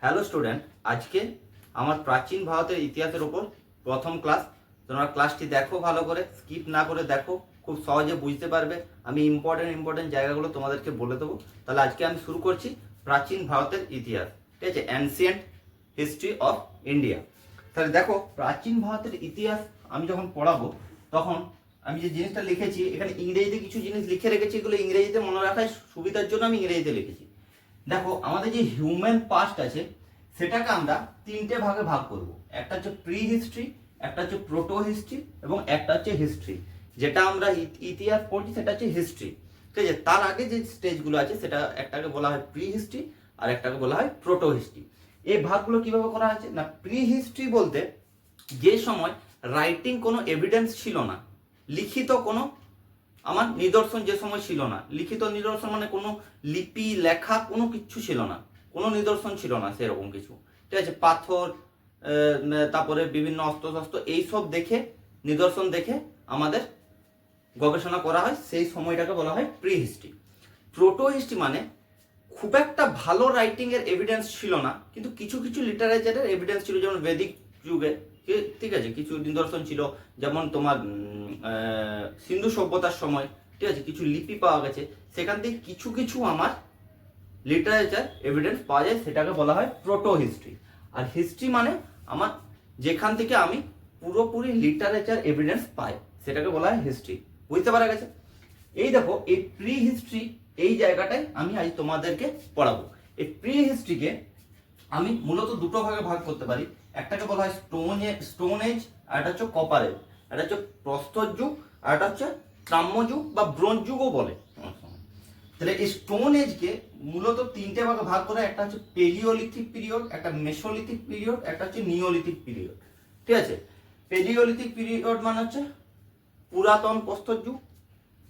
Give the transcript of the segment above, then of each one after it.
Hello student, আজকে আমার প্রাচীন ভারতের ইতিহাসের উপর প্রথম ক্লাস। তোমরা ক্লাসটি দেখো, ভালো করে স্কিপ না করে দেখো, খুব সহজে বুঝতে পারবে। আমি ইম্পর্টেন্ট জায়গাগুলো তোমাদেরকে বলে দেবো। তাহলে আজকে আমি শুরু করছি প্রাচীন ভারতের ইতিহাস, ঠিক আছে? Ancient history of India. তাহলে দেখো, প্রাচীন ভারতের ইতিহাস আমি যখন পড়াবো তখন আমি যে জিনিসটা লিখেছি, এখানে ইংরেজিতে কিছু জিনিস লিখে রেখেছি, এগুলো ইংরেজিতে মনে রাখার সুবিধার জন্য আমি ইংরেজিতে লিখেছি। দেখো, আমাদের যে হিউম্যান পাস্ট আছে সেটাকে আমরা তিনটে ভাগে ভাগ করব। একটা হচ্ছে প্রি হিস্ট্রি, একটা হচ্ছে প্রোটো হিস্ট্রি এবং একটা হচ্ছে হিস্ট্রি। যেটা আমরা ইতিহাস পড়ছি সেটা হচ্ছে হিস্ট্রি, ঠিক আছে? তার আগে যে স্টেজগুলো আছে সেটা একটাকে বলা হয় প্রি হিস্ট্রি আর একটাকে বলা হয় প্রোটো হিস্ট্রি। এই ভাগগুলো কিভাবে করা হয়েছে না, প্রি হিস্ট্রি বলতে যে সময় রাইটিং কোনো এভিডেন্স ছিল না, লিখিত কোনো আমার নিদর্শন যে সময় ছিল না, লিখিত নিদর্শন মানে কোনো লিপি লেখা কোনো কিছু ছিল না, কোনো নিদর্শন ছিল না সেরকম কিছু, ঠিক আছে? পাথর, তারপরে বিভিন্ন অস্ত্র এইসব দেখে, নিদর্শন দেখে আমাদের গবেষণা করা হয়, সেই সময়টাকে বলা হয় প্রি হিস্ট্রি। প্রোটো হিস্ট্রি মানে খুব একটা ভালো রাইটিং এর এভিডেন্স ছিল না, কিন্তু কিছু কিছু লিটারেচারের এভিডেন্স ছিল, যেমন বেদিক যুগে, ঠিক আছে, কিছু নিদর্শন ছিল। যেমন তোমার সিন্ধু সভ্যতার সময়, ঠিক আছে, কিছু লিপি পাওয়া গেছে, সেখান থেকে কিছু কিছু আমার লিটারেচার এভিডেন্স পাওয়া যায়, সেটাকে বলা হয় প্রোটো হিস্ট্রি। আর হিস্ট্রি মানে আমার যেখান থেকে আমি পুরোপুরি লিটারেচার এভিডেন্স পাই, সেটাকে বলা হয় হিস্ট্রি। বুঝতে পারা গেছে? এই দেখো, এই প্রি হিস্ট্রি এই জায়গাটায় আমি আজ তোমাদেরকে পড়াবো। এই প্রি হিস্ট্রিকে আমি মূলত দুটো ভাগে ভাগ করতে পারি। একটাকে বলা হয় স্টোন এজ, আর একটা হচ্ছে কপার এজ। একটা হচ্ছে প্রস্তর যুগ, আর একটা হচ্ছে তাম্র যুগ বা ব্রোঞ্জ যুগও বলে। তাহলে এই স্টোন এজকে মূলত তিনটে ভাগে ভাগ করে, একটা হচ্ছে পেলিওলিথিক পিরিয়ড, একটা মেসোলিথিক পিরিয়ড, একটা হচ্ছে নিওলিথিক পিরিয়ড, ঠিক আছে? পেলিওলিথিক পিরিয়ড মানে হচ্ছে পুরাতন প্রস্তর যুগ,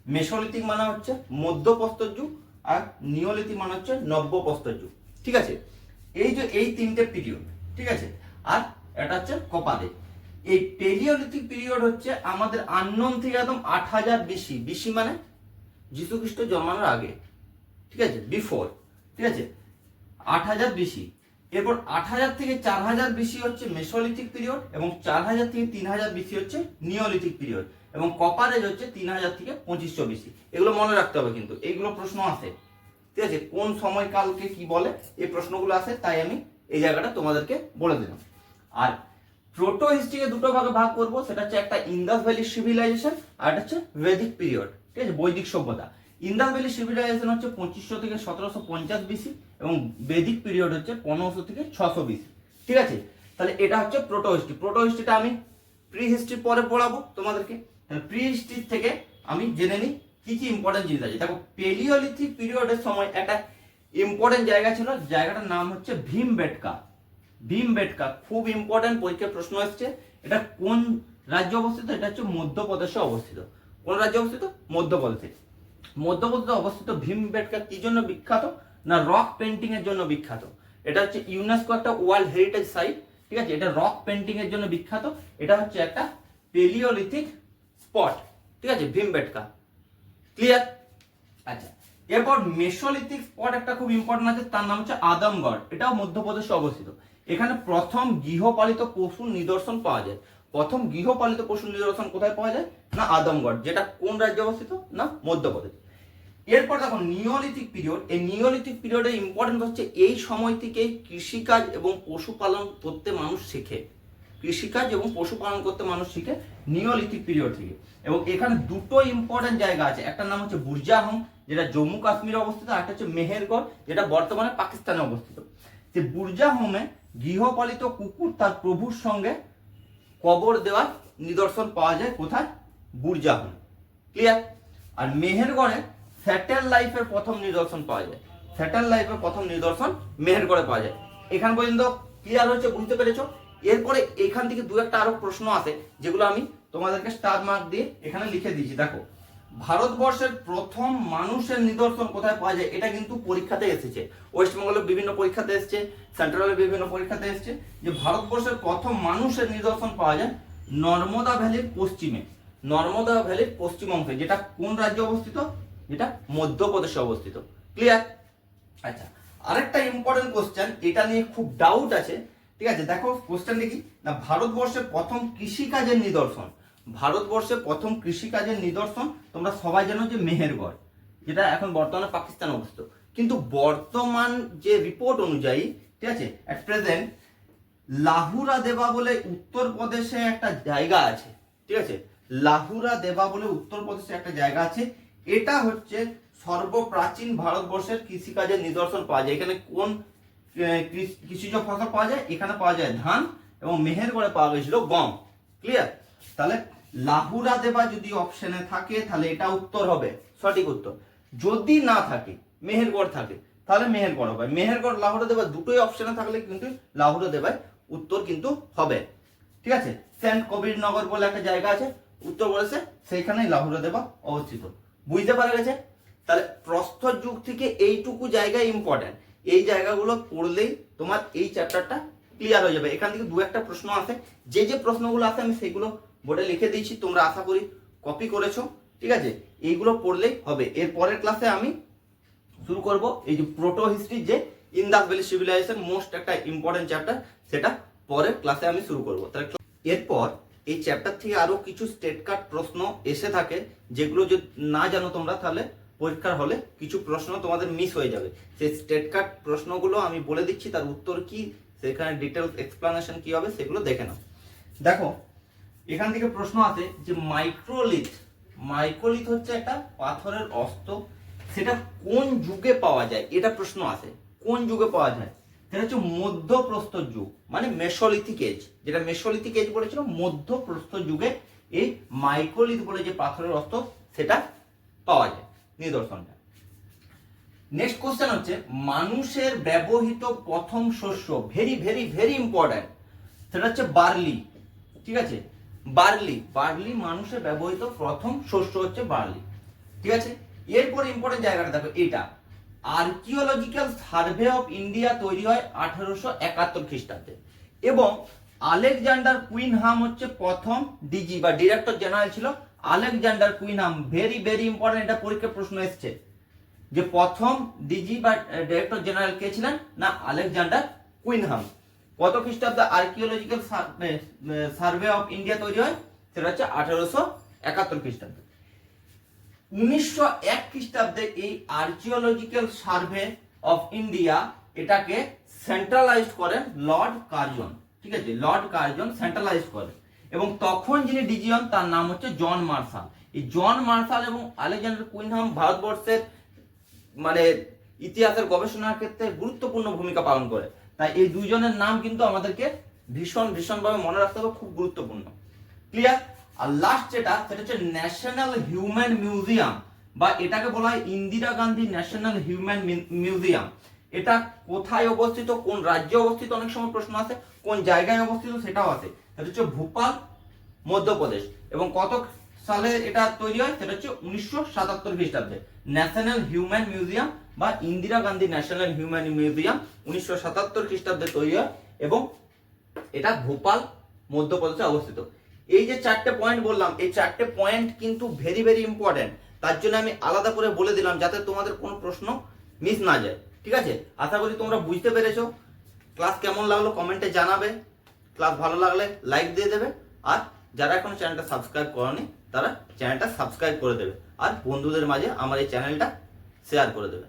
মেসোলিথিক মানে হচ্ছে মধ্য প্রস্তর যুগ, আর নিওলিথিক মানে হচ্ছে নব্য প্রস্তর যুগ, ঠিক আছে? এই যে এই তিনটে পিরিয়ড, ঠিক আছে? আর এটা হচ্ছে কপার এজ। এই পেলিওলিথিক পিরিয়ড হচ্ছে আমাদের আননোন থেকে একদম 8000 বিসি, বিসি মানে যীশু খ্রিস্ট জন্মানোর আগে, ঠিক আছে, বিফোর, ঠিক আছে, 8000 বিসি। এরপর 8000 থেকে 4000 বিসি হচ্ছে মেসোলিথিক পিরিয়ড, এবং 4000 থেকে 3000 বিসি হচ্ছে নিওলিথিক পিরিয়ড, এবং কপার এজ হচ্ছে 3000 থেকে 2500 বিসি। এগুলো মনে রাখতে হবে, কিন্তু এইগুলো প্রশ্ন আসে, ঠিক আছে? কোন সময়কালকে কি বলে, এই প্রশ্নগুলো আসে, তাই আমি এই জায়গাটা তোমাদেরকে বলে দিলাম। আর প্রোটো হিস্ট্রিকে দুটো ভাগে ভাগ করবো, সেটা হচ্ছে একটা ইন্দাস ভ্যালি সিভিলাইজেশন, আর একটা হচ্ছে ভেদিক পিরিয়ড, ঠিক আছে, বৈদিক সভ্যতা। ইন্দাস ভ্যালি সিভিলাইজেশন হচ্ছে 2500 থেকে 1750 বিসি, এবং বেদিক পিরিয়ড হচ্ছে 1500 থেকে 600 বিসি, ঠিক আছে? তাহলে এটা হচ্ছে প্রোটো হিস্ট্রি। প্রোটো হিস্ট্রিটা আমি প্রি হিস্ট্রি পরে পড়াবো তোমাদেরকে। তাহলে প্রি হিস্ট্রি থেকে আমি জেনে নিই কি কি ইম্পর্টেন্ট জিনিস আছে। দেখো, পেলিওলিথিক পিরিয়ডের সময় একটা ইম্পর্টেন্ট জায়গা ছিল, জায়গাটার নাম হচ্ছে ভীমবেটকা। ভীমবেটকা খুব ইম্পর্টেন্ট, পরীক্ষার প্রশ্ন আসছে। এটা কোন রাজ্যে অবস্থিত? এটা হচ্ছে মধ্যপ্রদেশে অবস্থিত। কোন রাজ্যে অবস্থিত? মধ্যপ্রদেশে। মধ্যপ্রদেশে অবস্থিত ভীমবেটকা কি জন্য বিখ্যাত না, রক পেন্টিং এর জন্য বিখ্যাত। এটা হচ্ছে ইউনেস্কো একটা ওয়ার্ল্ড হেরিটেজ সাইট, ঠিক আছে? এটা রক পেন্টিং এর জন্য বিখ্যাত। এটা হচ্ছে একটা পেলিওলিথিক স্পট, ঠিক আছে, ভীমবেটকা। ক্লিয়ার? আচ্ছা, এরপর মেসোলিথিক স্পট একটা খুব ইম্পর্টেন্ট আছে, তার নাম হচ্ছে আদমগড়। এটাও মধ্যপ্রদেশে অবস্থিত। এখানে প্রথম গৃহপালিত পশুর নিদর্শন পাওয়া যায়। প্রথম গৃহপালিত পশুর নিদর্শন কোথায় পাওয়া যায় না, আদমগড়। যেটা কোন রাজ্যে অবস্থিত না, মধ্যপ্রদেশ। এরপর দেখো নিওলিথিক পিরিয়ড। এই নিওলিথিক পিরিয়ডের ইম্পর্টেন্স হচ্ছে এই সময় থেকেই কৃষিকাজ এবং পশুপালন করতে মানুষ শেখে। কৃষিকাজ এবং পশুপালন করতে মানুষ শিখে নিওলিথিক পিরিয়ড থেকে। এবং এখানে দুটো ইম্পর্টেন্ট জায়গা আছে, একটা নাম হচ্ছে বুরজাহোম, যেটা জম্মু কাশ্মীরে অবস্থিত, আর একটা হচ্ছে মেহেরগড়, যেটা বর্তমানে পাকিস্তানে অবস্থিত। যে বুরজাহোমে গৃহপালিত কুকুর তার প্রভুর সঙ্গে কবর দেওয়ার নিদর্শন পাওয়া যায়। কোথায়? বুরজাহোম। ক্লিয়ার? আর মেহেরগড়ে স্যাটেল লাইফের প্রথম নিদর্শন পাওয়া যায়। স্যাটেল লাইফের প্রথম নিদর্শন মেহেরগড়ে পাওয়া যায়। এখান পর্যন্ত ক্লিয়ার হচ্ছে? বুঝতে পেরেছো? এরপরে এখান থেকে দু একটা আরো প্রশ্ন আছে, যেগুলো আমি তোমাদেরকে স্টার মার্ক দিয়ে এখানে লিখে দিয়েছি। দেখো, ভারতবর্ষের প্রথম মানুষের নিদর্শন কোথায় পাওয়া যায়, এটা কিন্তু পরীক্ষাতে এসেছে। ওয়েস্ট বেঙ্গলের বিভিন্ন পরীক্ষাতে এসেছে, সেন্ট্রালের বিভিন্ন পরীক্ষাতে এসেছে, যে ভারতবর্ষের প্রথম মানুষের নিদর্শন পাওয়া যায় নর্মদা ভ্যালির পশ্চিমে। নর্মদা ভ্যালির পশ্চিম অংশে, যেটা কোন রাজ্যে অবস্থিত? যেটা মধ্যপ্রদেশে অবস্থিত। ক্লিয়ার? আচ্ছা, আরেকটা ইম্পর্টেন্ট কোশ্চেন, এটা নিয়ে খুব ডাউট আছে, ঠিক আছে? দেখো কোশ্চেন দেখি না, ভারতবর্ষের প্রথম কৃষিকাজের নিদর্শন, ভারতবর্ষের প্রথম কৃষিকাজের নিদর্শন তোমরা সবাই জানো যে মেহেরগড়, যেটা এখন বর্তমানে পাকিস্তান অবস্থিত। কিন্তু বর্তমান যে রিপোর্ট অনুযায়ী, ঠিক আছে, এট প্রেজেন্ট লাহুরা দেবা বলে উত্তরপ্রদেশে একটা জায়গা আছে, ঠিক আছে, লাহুরা দেবা বলে উত্তরপ্রদেশে একটা জায়গা আছে, এটা হচ্ছে সর্বপ্রাচীন ভারতবর্ষের কৃষিকাজের নিদর্শন পাওয়া যায়। এখানে কোন কৃষিজ ফসল পাওয়া যায়? এখানে পাওয়া যায় ধান, এবং মেহেরগড়ে পাওয়া গেছিল গম। ক্লিয়ার? তাহলে লাহুরা দেবা যদি অপশনে থাকে তাহলে এটা উত্তর হবে, সঠিক উত্তর। যদি না থাকে, মেহেরগড় থাকে, তাহলে মেহেরগড় হবে। মেহেরগড় লাহুরা দেবা দুটোই অপশনে থাকলে কিন্তু লাহুরা দেবায় উত্তর কিন্তু হবে, ঠিক আছে। সেন্ট কবির নগর বলে একটা জায়গা আছে উত্তরপ্রদেশে, সেইখানেই লাহুরা দেবা অবস্থিত। বুঝতে পারা গেছে? তাহলে প্রস্তর যুগ থেকে এইটুকু জায়গা ইম্পর্টেন্ট, এই জায়গাগুলো পড়লেই তোমার এই চ্যাপ্টারটা ক্লিয়ার হয়ে যাবে। এখান থেকে দু একটা প্রশ্ন আছে, যে প্রশ্নগুলো আছে আমি সেগুলো বোর্ডে লিখে দিয়েছি, তোমরা আশা করি কপি করেছো, ঠিক আছে। এইগুলো পড়লেই হবে। এর পরের ক্লাসে আমি শুরু করব এই যে প্রোটো হিস্ট্রি, যে ইন্দাস ভ্যালি সিভিলাইজেশন, মোস্ট একটা ইম্পর্টেন্ট চ্যাপ্টার, সেটা পরের ক্লাসে আমি শুরু করব। তাহলে এরপর এই চ্যাপ্টার থেকে আরো কিছু স্টেট কার্ড প্রশ্ন এসে থাকে, যেগুলো যদি না জানো তোমরা, তাহলে পরীক্ষার হলে কিছু প্রশ্ন তোমাদের মিস হয়ে যাবে। সেই স্টেট কার্ড প্রশ্নগুলো আমি বলে দিচ্ছি, তার উত্তর কি, সেখানে ডিটেলস এক্সপ্লানেশন কি হবে সেগুলো দেখে নাও। দেখো এখান থেকে প্রশ্ন আছে যে মাইক্রোলিথ, মাইক্রোলিথ হচ্ছে একটা পাথরের অস্ত্র, সেটা কোন যুগে পাওয়া যায়, এটা প্রশ্ন আছে। কোন যুগে পাওয়া যায়? সেটা হচ্ছে মধ্যপ্রস্তর যুগ, মানে মেসোলিথিক এজ, যেটা মেসোলিথিক এজ বলেছিল, মধ্যপ্রস্তর যুগে এই মাইক্রোলিথ বলে যে পাথরের অস্ত্র সেটা পাওয়া যায় নিদর্শনটা। নেক্সট কোশ্চেন হচ্ছে মানুষের ব্যবহৃত প্রথম শস্য, ভেরি ভেরি ভেরি ইম্পর্টেন্ট, সেটা হচ্ছে বার্লি, ঠিক আছে, বার্লি, বার্লি মানুষের ব্যবহৃত প্রথম শস্য হচ্ছে বার্লি, ঠিক আছে। এরপর ইম্পর্টেন্ট জায়গাটা দেখো, এটা আর্কিওলজিক্যাল সার্ভে অফ ইন্ডিয়া তৈরি হয় 1871 খ্রিস্টাব্দে, এবং আলেকজান্ডার কুইনহাম হচ্ছে প্রথম ডিজি বা ডিরেক্টর জেনারেল ছিল। আলেকজান্ডার কুইনহাম, ভেরি ভেরি ইম্পর্টেন্ট, এটা পরীক্ষায় প্রশ্ন এসছে যে প্রথম ডিজি বা ডিরেক্টর জেনারেল কে ছিলেন, না আলেকজান্ডার কুইনহাম। কত খ্রিস্টাব্দে আর্কিওলজিক্যাল সার্ভে অফ ইন্ডিয়া তৈরি হয়? সেটা হচ্ছে 1871 খ্রিস্টাব্দে। 1901 খ্রিস্টাব্দে এই আর্কিওলজিক্যাল সার্ভে অফ ইন্ডিয়া এটাকে সেন্ট্রালাইজ করেন লর্ড কার্জন, ঠিক আছে, লর্ড কার্জন সেন্ট্রালাইজ করেন, এবং তখন যিনি ডিজি হন তার নাম হচ্ছে জন মার্শাল। এই জন মার্শাল এবং আলেকজান্ডার কুইনহাম ভারতবর্ষের মানে ইতিহাসের গবেষণার ক্ষেত্রে গুরুত্বপূর্ণ ভূমিকা পালন করে। তাই এই দুইজনের নাম কিন্তু আমাদেরকে ভীষণভাবে মনে রাখতে হবে, খুব গুরুত্বপূর্ণ। ক্লিয়ার? আর লাস্ট যেটা, সেটা হচ্ছে ন্যাশনাল হিউম্যান মিউজিয়াম, বা এটাকে বলা হয় Indira Gandhi national human museum. এটা কোথায় অবস্থিত, কোন রাজ্যে অবস্থিত, অনেক সময় প্রশ্ন আছে, কোন জায়গায় অবস্থিত সেটাও আছে। সেটা হচ্ছে ভোপাল, মধ্যপ্রদেশ। এবং কত সালে এটা তৈরি হয়? সেটা হচ্ছে 1977 খ্রিস্টাব্দে। ন্যাশনাল হিউম্যান মিউজিয়াম বা Indira Gandhi national human museum 1977 খ্রিস্টাব্দে তৈরি হয়, এবং এটা ভোপাল, মধ্যপ্রদেশে অবস্থিত। এই যে চারটে পয়েন্ট বললাম, এই চারটে পয়েন্ট কিন্তু ভেরি ভেরি ইম্পর্টেন্ট, তার জন্য আমি আলাদা করে বলে দিলাম যাতে তোমাদের কোনো প্রশ্ন মিস না যায়, ঠিক আছে। আশা করি তোমরা বুঝতে পেরেছো। ক্লাস কেমন লাগলো কমেন্টে জানাবে, ক্লাস ভালো লাগলে লাইক দিয়ে দেবে, আর যারা এখনো চ্যানেলটা সাবস্ক্রাইব করেনি তারা চ্যানেলটা সাবস্ক্রাইব করে দেবে, আর বন্ধুদের মাঝে আমার এই চ্যানেলটা শেয়ার করে দেবে।